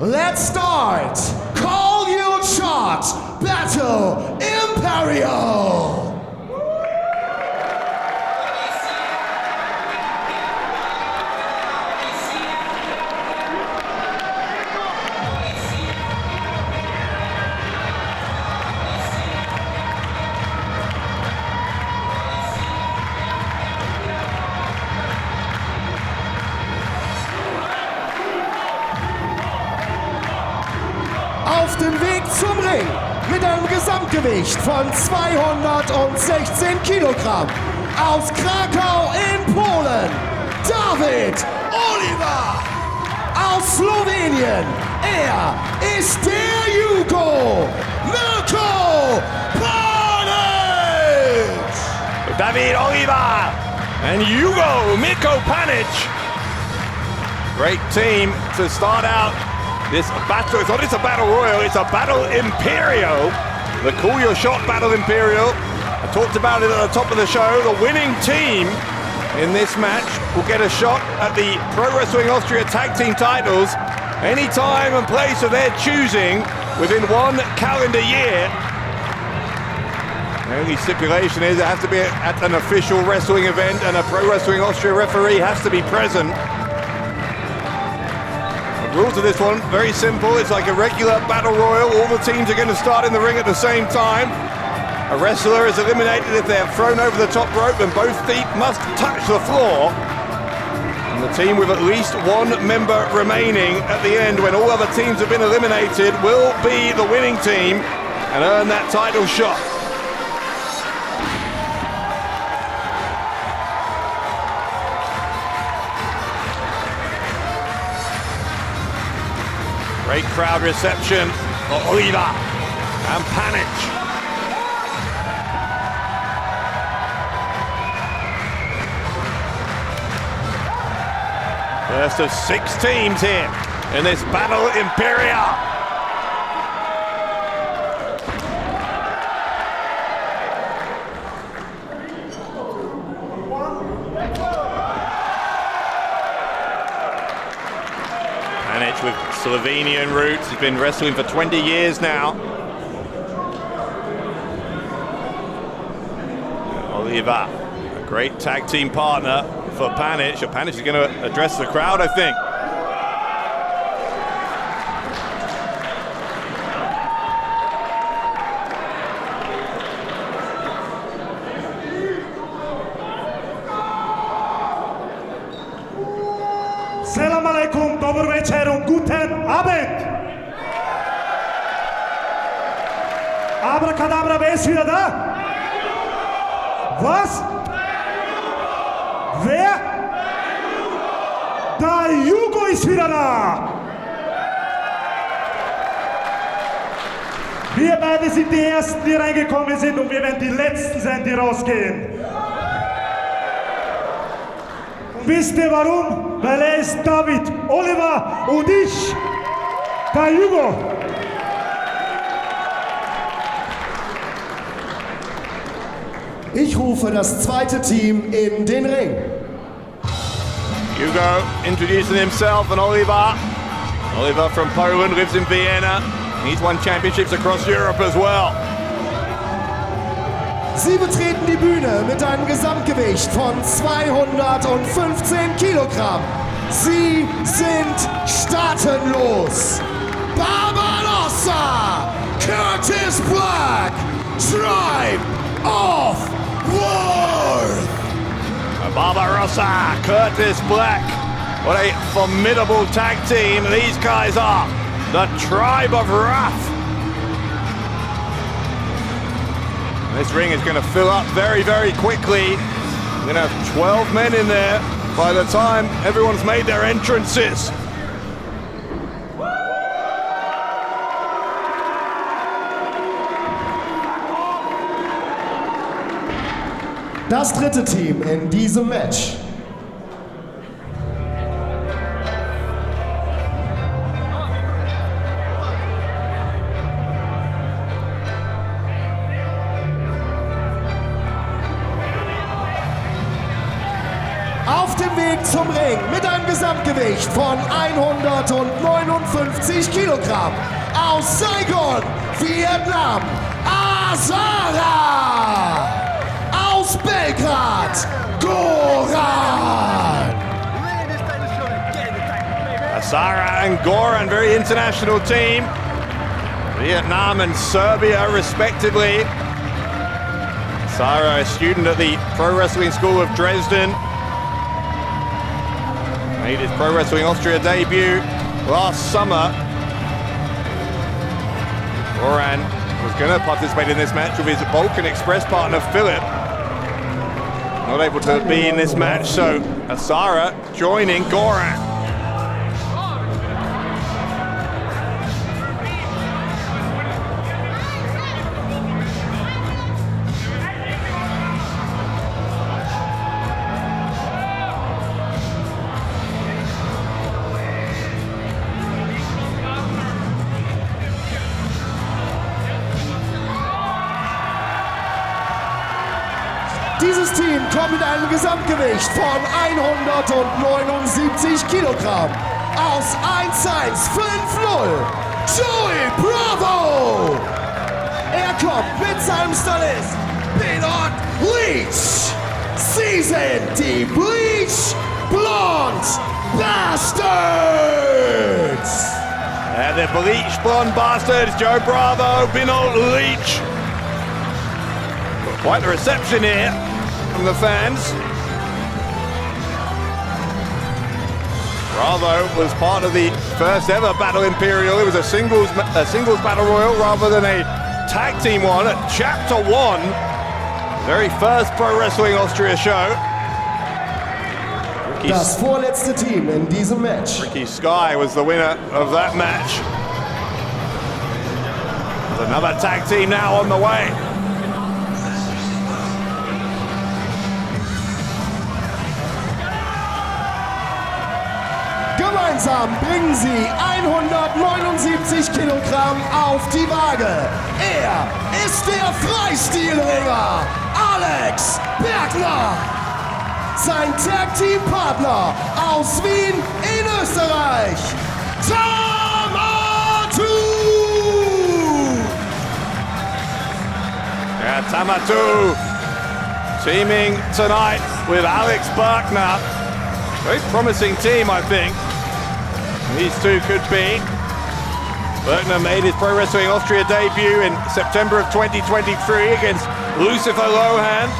Let's start! Call your shot! Battle Imperial! Auf dem Weg zum Ring mit einem Gesamtgewicht von 216 Kilogramm aus Krakau in Polen, Oliwa. Aus Slowenien, er ist der Yugo, Mirko. Oliwa and Yugo, Mirko Panic. Great team to start out this battle. It's not just a battle royal, it's a battle Imperial. The Call Your Shot battle Imperial. I talked about it at the top of the show. The winning team in this match will get a shot at the Pro Wrestling Austria Tag Team titles any time and place of their choosing within 1 calendar year. The only stipulation is it has to be at an official wrestling event and a Pro Wrestling Austria referee has to be present. The rules of this one, very simple. It's like a regular battle royal. All the teams are going to start in the ring at the same time. A wrestler is eliminated if they're thrown over the top rope and both feet must touch the floor. And the team with at least one member remaining at the end, when all other teams have been eliminated, will be the winning team and earn that title shot. Great crowd reception for Oliwa and Panic. First of 6 teams here in this battle Imperial. Panic with Slovenian roots, he's been wrestling for 20 years now. Oliwa, a great tag team partner for Panic. Panic is going to address the crowd, I think. Selam alaikum, dober večer und guten Abend. Abracadabra, wer ist wieder da? Was? Wer? Der Yugo ist wieder da! Wir beide sind die Ersten, die reingekommen sind und wir werden die Letzten sein, die rausgehen. Und wisst ihr warum? Weil er ist David, Oliwa und ich, der Yugo. Ich rufe das zweite Team in den Ring. Yugo introducing himself and Oliwa. Oliwa from Poland, lives in Vienna. He's won championships across Europe as well. Sie betreten die Bühne mit einem Gesamtgewicht von 215 Kilogramm. Sie sind staatenlos. Barbarossa, Curtis Black, Tribe of Worth. Barbarossa, Curtis Black. What a formidable tag team these guys are. The Tribe of Wrath. This ring is going to fill up very, very quickly. We're going to have 12 men in there by the time everyone's made their entrances. Das dritte Team in diesem Match. Auf dem Weg zum Ring mit einem Gesamtgewicht von 159 Kilogramm. Aus Saigon, Vietnam, Asara. Aus Belgrad, Goran. Asara and Goran, very international team. Vietnam and Serbia, respectively. Asara, a student at the Pro Wrestling School of Dresden. Made his Pro Wrestling Austria debut last summer. Goran was going to participate in this match with his Balkan Express partner, Philip. Not able to be in this match, so Asara joining Goran. Dieses Team kommt mit einem Gesamtgewicht von 179 Kilogramm aus 1-1-5-0. Joey Bravo! Er kommt mit seinem Stylist Bleach. Sie sind die Bleach Blonde Bastards! And the Bleach Blonde Bastards, Joe Bravo, Bleach. Quite the reception here from the fans. Bravo was part of the first ever Battle Imperial. It was a singles battle royal rather than a tag team one at Chapter 1. Very first Pro Wrestling Austria show. Das vorletzte Team in diesem Match. Ricky Sky was the winner of that match. There's another tag team now on the way. Gemeinsam bringen sie 179 Kilogramm auf die Waage. Er ist der Freistilringer Alex Berkner. Sein Tag-Team-Partner aus Wien in Österreich, Tamatou. Yeah, Tamatou teaming tonight with Alex Berkner. Very promising team, I think. These two could be. Berkner made his Pro Wrestling Austria debut in September of 2023 against Lucifer Lohan.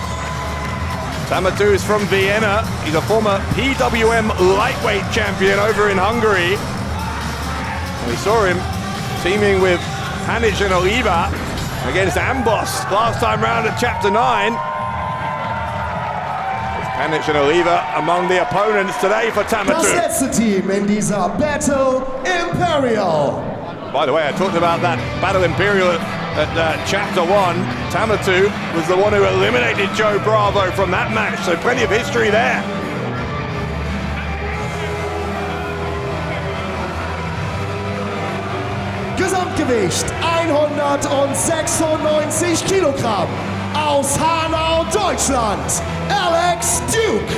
Tamatou is from Vienna. He's a former PWM lightweight champion over in Hungary. We saw him teaming with Panic and Oliwa against Amboss last time round at Chapter 9. Panic and Oliwa among the opponents today for Tamatou. Das letzte Team in dieser Battle Imperial. By the way, I talked about that Battle Imperial at Chapter 1. Tamatou was the one who eliminated Joe Bravo from that match, so plenty of history there. Gesamtgewicht 196 Kilogramm. Aus Hanau, Deutschland, Alex Duke.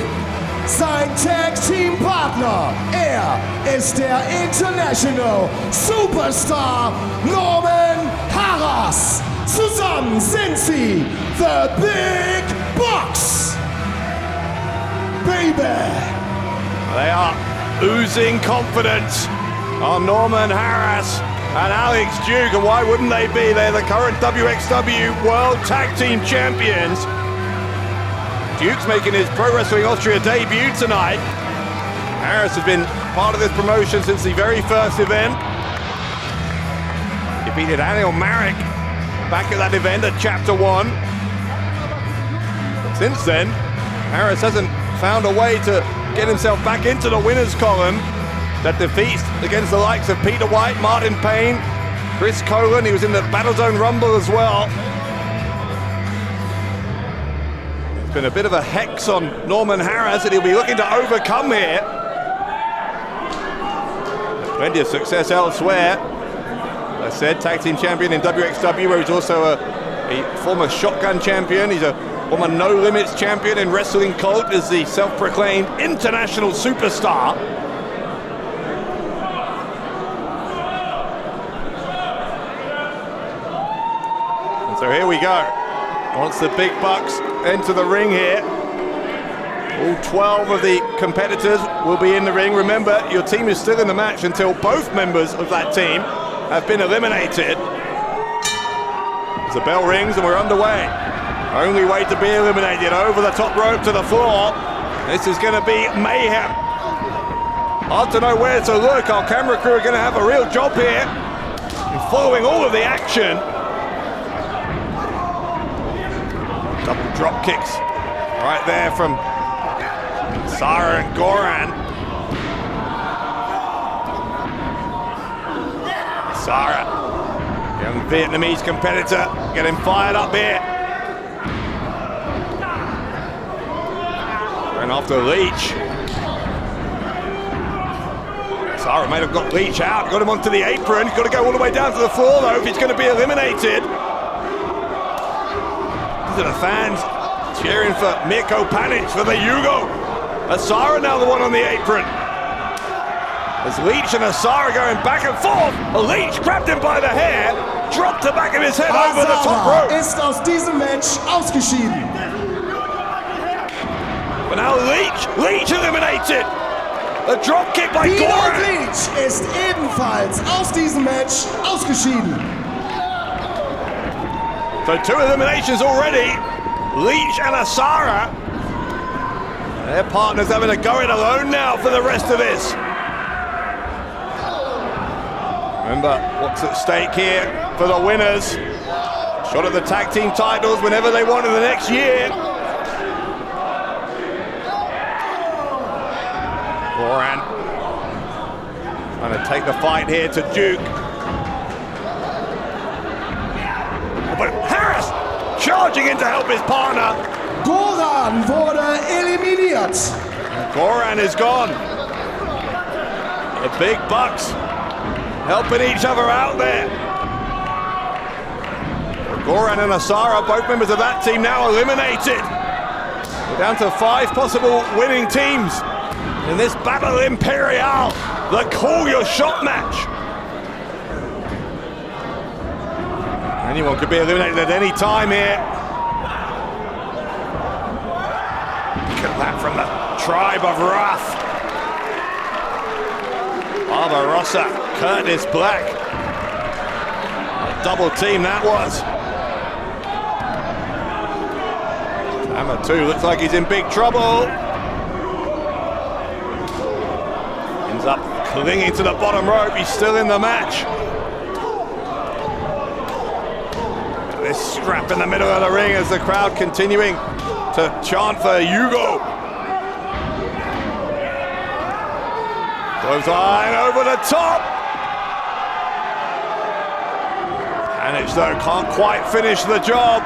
Sein Tag-Team-Partner, er ist der International Superstar Norman Harras. Zusammen sind sie The Big Box. Baby. They are oozing confidence on Norman Harras and Alex Duke, and why wouldn't they be? They're the current WXW World Tag Team Champions. Duke's making his Pro Wrestling Austria debut tonight. Harras has been part of this promotion since the very first event. Defeated Anil Marek back at that event at Chapter 1. But since then, Harras hasn't found a way to get himself back into the winners column. That defeats against the likes of Peter White, Martin Payne, Chris Colen. He was in the Battlezone Rumble as well. It's been a bit of a hex on Norman Harras that he'll be looking to overcome here. Plenty of success elsewhere. As I said, tag team champion in WXW, where he's also a former shotgun champion. He's a former No Limits champion in Wrestling Cult, is the self-proclaimed international superstar. And so here we go. Once the big bucks enter the ring here, all 12 of the competitors will be in the ring. Remember, your team is still in the match until both members of that team have been eliminated. As the bell rings and we're underway. Only way to be eliminated, over the top rope to the floor. This is going to be mayhem. Hard to know where to look. Our camera crew are going to have a real job here in following all of the action. Double drop kicks right there from Asara and Goran. Asara, young Vietnamese competitor, getting fired up here. Going after Bleach. Asara may have got Bleach out, got him onto the apron. He's got to go all the way down to the floor though if he's going to be eliminated. These are the fans cheering for Mirko for the Yugo. Asara now the one on the apron. As Bleach and Asara going back and forth. Bleach grabbed him by the hair, dropped the back of his head over the top rope. Ist aus diesem Match ausgeschieden. But now Bleach eliminated. A drop kick by Goran. Bleach ist ebenfalls aus diesem Match ausgeschieden. So 2 eliminations already. Bleach and Asara. Their partners having to go it alone now for the rest of this. Remember what's at stake here for the winners. Shot at the tag team titles whenever they want in the next year. Goran trying to take the fight here to Duke. But Harris charging in to help his partner. Goran wurde eliminiert. Goran is gone. The big bucks helping each other out there. Goran and Asara, both members of that team, now eliminated. We're down to 5 possible winning teams in this Battle Imperial, the Call Your Shot match. Anyone could be eliminated at any time here. Look at that from the tribe of Wrath. Barbarossa, Curtis Black. A double team that was. Tamatou looks like he's in big trouble. Ends up clinging to the bottom rope. He's still in the match. This scrap in the middle of the ring as the crowd continuing to chant for Yugo. Clothesline over the top. Panic though can't quite finish the job.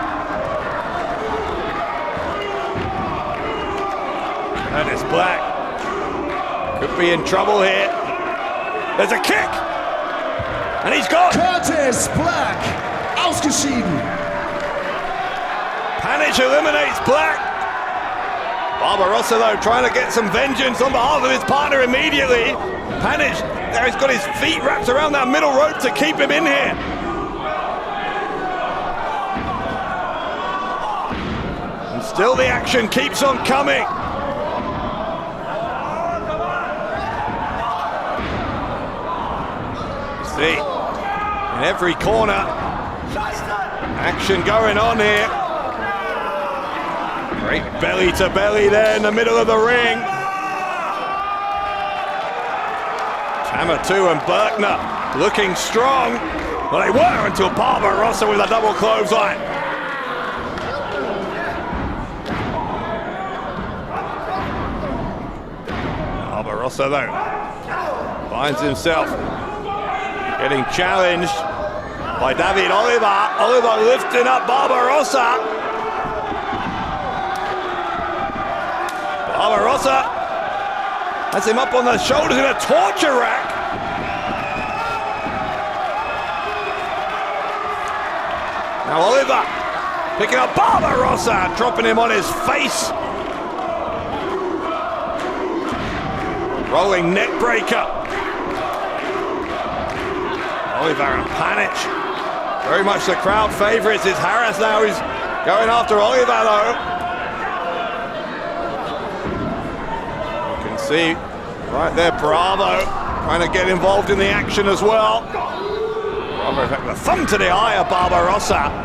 Curtis Black could be in trouble here. There's a kick, and he's gone. Curtis Black ausgeschieden. Panic eliminates Black. Barbarossa though trying to get some vengeance on behalf of his partner immediately. Panic there, he's got his feet wrapped around that middle rope to keep him in here. And still the action keeps on coming. See, in every corner, action going on here. Great belly to belly there in the middle of the ring. Tamatou and Berkner looking strong. Well, they were until Barbarossa with a double clothesline. Barbarossa though finds himself getting challenged by David Oliwa. Oliwa lifting up Barbarossa. Barbarossa has him up on the shoulders in a torture rack. Now Oliwa Picking up Barbarossa, dropping him on his face. Rolling neck breaker. Oliwa and Panic. Very much the crowd favourites. It's Harris now who's going after Oliwa though. You can see right there Bravo trying to get involved in the action as well. Bravo, in fact, the thumb to the eye of Barbarossa.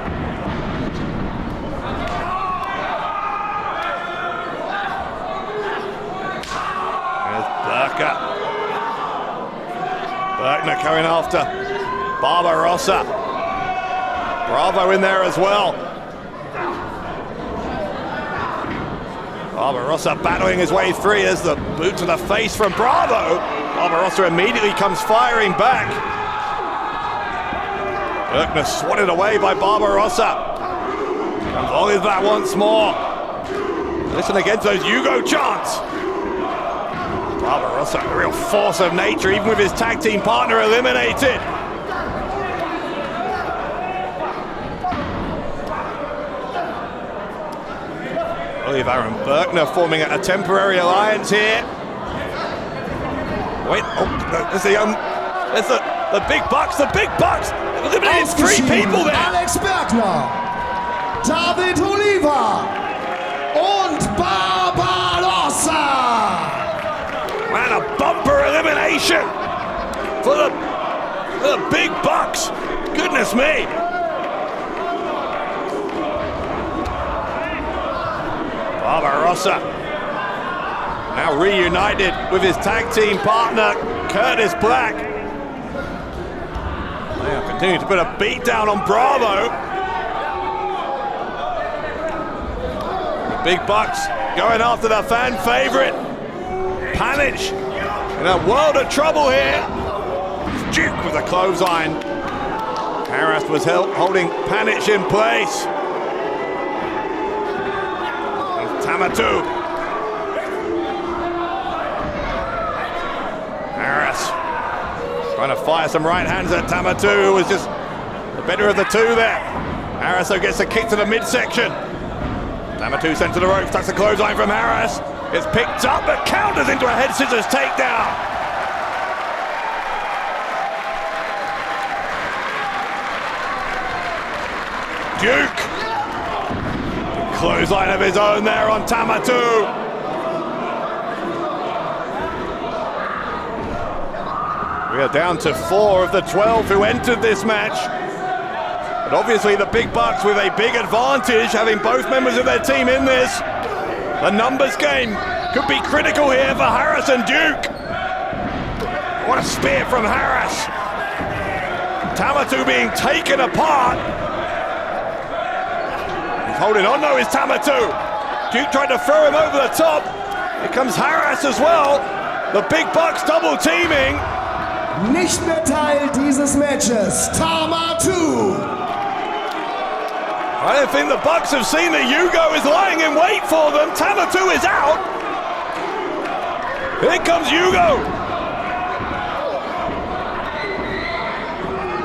Berkner coming after Barbarossa. Bravo in there as well. Barbarossa battling his way through. There's the boot to the face from Bravo. Barbarossa immediately comes firing back. Berkner swatted away by Barbarossa. Comes Oliwa once more. Listen against those Yugo chants. Barbarossa, a real force of nature, even with his tag team partner eliminated. Oliwa and Berkner forming a temporary alliance here. Wait, oh, there's the big bucks, eliminated 3 people there. Alex Berkner, David Oliwa und Barbarossa. Man, a bumper elimination for the big bucks. Goodness me. Barbarossa now reunited with his tag team partner, Curtis Black. They are continuing to put a beat down on Bravo. The big bucks going after the fan favorite. Panic in a world of trouble here. Duke with a clothesline. Harris was holding Panic in place. Tamatou. Harris trying to fire some right hands at Tamatou, who was just the better of the two there. Harris though gets a kick to the midsection. Tamatou sent to the ropes, that's a clothesline from Harris. It's picked up but counters into a head scissors takedown. Duke. Clothesline of his own there on Tamatou. We are down to 4 of the 12 who entered this match. But obviously the big bucks with a big advantage, having both members of their team in this. The numbers game could be critical here for Harris and Duke. What a spear from Harris. Tamatou being taken apart. He's holding on though, is Tamatou. Duke tried to throw him over the top. Here comes Harris as well. The big bucks double teaming. Nicht mehr Teil dieses Matches, Tamatou. I don't think the Bucks have seen that Yugo is lying in wait for them. Tamatou is out. Here comes Yugo.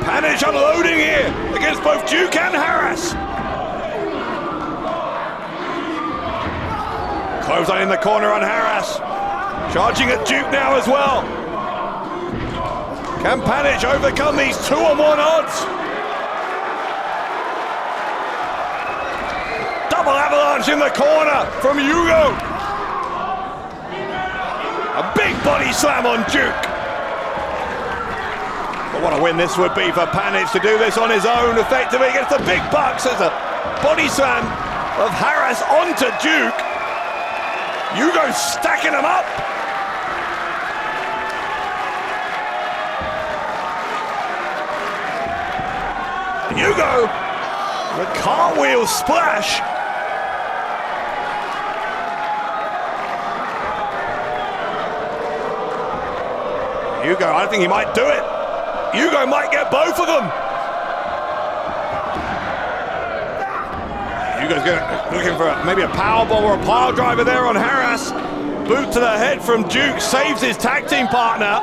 Panic unloading here against both Duke and Harris. Clothesline in the corner on Harris. Charging at Duke now as well. Can Panic overcome these 2-on-1 odds? Double avalanche in the corner from Yugo. A big body slam on Duke. But what a win this would be for Panic to do this on his own effectively against the big bucks. There's a body slam of Harris onto Duke. Yugo stacking him up. Yugo, the cartwheel splash. Yugo, I think he might do it. Yugo might get both of them. Yugo's looking for maybe a powerbomb or a pile driver there on Harris. Boot to the head from Duke, saves his tag team partner.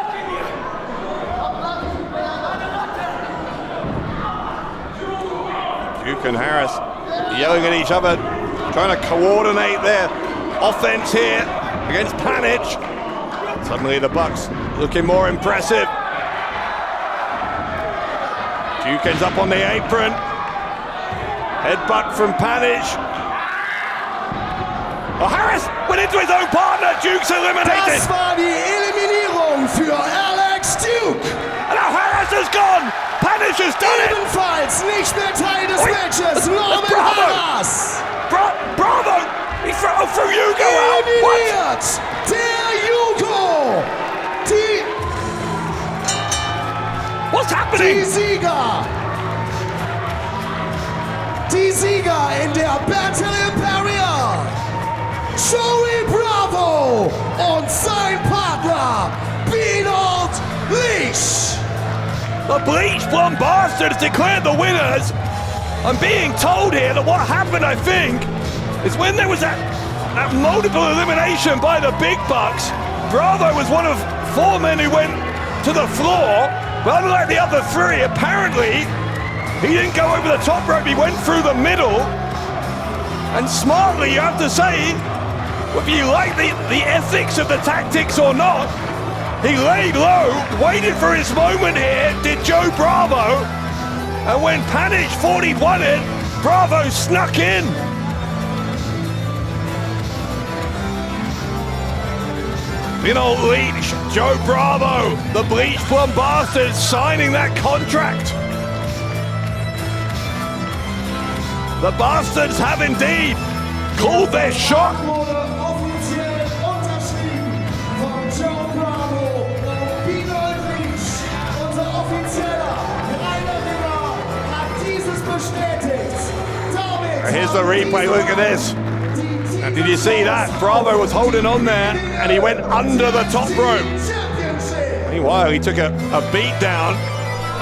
Duke and Harris yelling at each other, trying to coordinate their offense here against Panic. Suddenly the Bucks looking more impressive. Duke ends up on the apron. Headbutt from Panic. Oh, Harris went into his own partner. Duke's eliminated. Das war die Eliminierung für Alex Duke. And now Harris has gone. Panic has done it. Ebenfalls nicht mehr Teil des Matches. Norman Harris. Bravo. He threw Yugo out. Eliminiert der Yugo. What's happening? Die Sieger in der Battle Imperial. Joey Bravo und sein Partner Benoit Bleach. The Bleach Blonde Bastards declared the winners. I'm being told here that what happened, I think, is when there was that multiple elimination by the Big Bucks, Bravo was one of 4 men who went to the floor, but unlike the other 3, apparently, he didn't go over the top rope, he went through the middle, and smartly, you have to say, whether you like the ethics of the tactics or not, he laid low, waited for his moment here, did Joe Bravo, and when Panic thought he'd won it, Bravo snuck in. Leach, Joe Bravo, the Bleach Blonde Bastards signing that contract. The Bastards have indeed called their shot. Offiziell unterschrieben von Joe Bravo und Benoit Bleach. Unser offizieller Gewinner hat dieses bestätigt. Damit Here's the replay, look at this. And did you see that? Bravo was holding on there and he went under the top rope. Meanwhile, he took a beat down.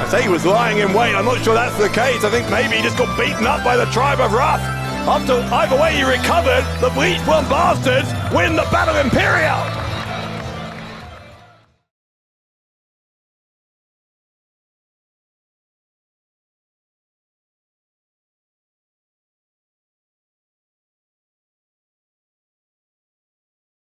I say he was lying in wait. I'm not sure that's the case. I think maybe he just got beaten up by the Tribe of Wrath. Either way, he recovered. The Bleach Blonde Bastards win the Battle Imperial.